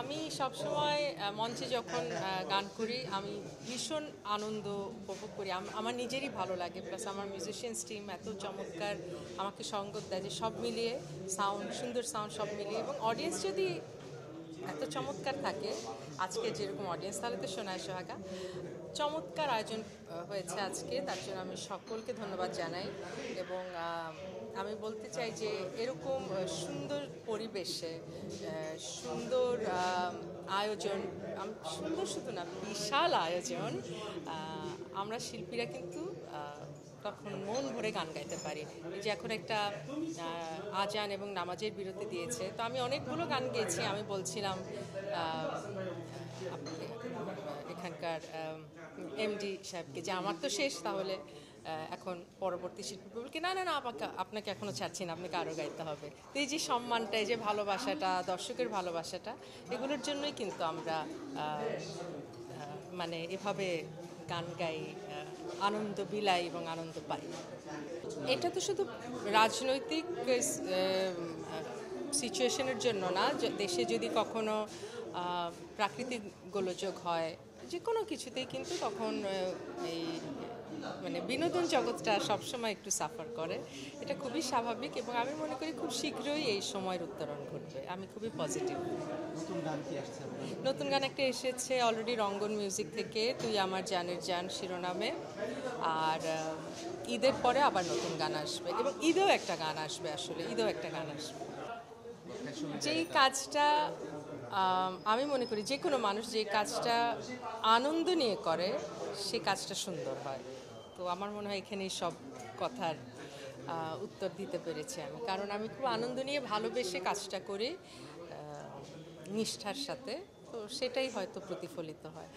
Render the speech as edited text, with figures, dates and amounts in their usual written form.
আমি সবসময় মঞ্চে যখন গান করি আমি ভীষণ আনন্দ উপভোগ করি। আমার নিজেরই ভালো লাগে, প্লাস আমার মিউজিশিয়ানস টিম এত চমৎকার আমাকে সঙ্গ দেয় যে সব মিলিয়ে সাউন্ড, সুন্দর সাউন্ড সব মিলিয়ে, এবং অডিয়েন্স যদি এত চমৎকার থাকে, আজকে যেরকম অডিয়েন্স, তাহলে তো সোনায় সোহাগা। চমৎকার আয়োজন হয়েছে আজকে, তার জন্য আমি সকলকে ধন্যবাদ জানাই। এবং আমি বলতে চাই যে এরকম সুন্দর পরিবেশে সুন্দর আয়োজন, সুন্দর শুধু না, বিশাল আয়োজন, আমরা শিল্পীরা কিন্তু তখন মন ভরে গান গাইতে পারি। এই যে এখন একটা আজান এবং নামাজের বিরতি দিয়েছে, তো আমি অনেকগুলো গান গেয়েছি। আমি বলছিলাম এখানকার এমডি সাহেবকে যে আমার তো শেষ, তাহলে এখন পরবর্তী শিল্পী বলকে না না না, আপনাকে এখনও ছাড়ছি না, আপনাকে আরও গাইতে হবে। তো এই যে সম্মানটা, এই যে ভালোবাসাটা, দর্শকের ভালোবাসাটা, এগুলোর জন্যই কিন্তু আমরা মানে এভাবে গান গাই, আনন্দ বিলাই এবং আনন্দ পাই। এটা তো শুধু রাজনৈতিক সিচুয়েশনের জন্য না, দেশে যদি কখনো প্রাকৃতিক গোলযোগ হয়, যে কোনো কিছুতেই কিন্তু তখন এই মানে বিনোদন জগৎটা সবসময় একটু সাফার করে। এটা খুবই স্বাভাবিক, এবং আমি মনে করি খুব শীঘ্রই এই সময়ের উত্তরণ ঘটবে। আমি খুবই পজিটিভ। নতুন গান একটা এসেছে অলরেডি রঙ্গন মিউজিক থেকে, তুই আমার জানের জান শিরোনামে। আর ঈদের পরে আবার নতুন গান আসবে, এবং ঈদেও একটা গান আসবে, আসলে ঈদেও একটা গান আসবে। যেই কাজটা আমি মনে করি যে কোনো মানুষ যে কাজটা আনন্দ নিয়ে করে, সে কাজটা সুন্দর হয়। তো আমার মনে হয় এখানেই সব কথার উত্তর দিতে পেরেছি আমি, কারণ আমি খুব আনন্দ নিয়ে ভালোবেসে কাজটা করি নিষ্ঠার সাথে, তো সেটাই হয়তো প্রতিফলিত হয়।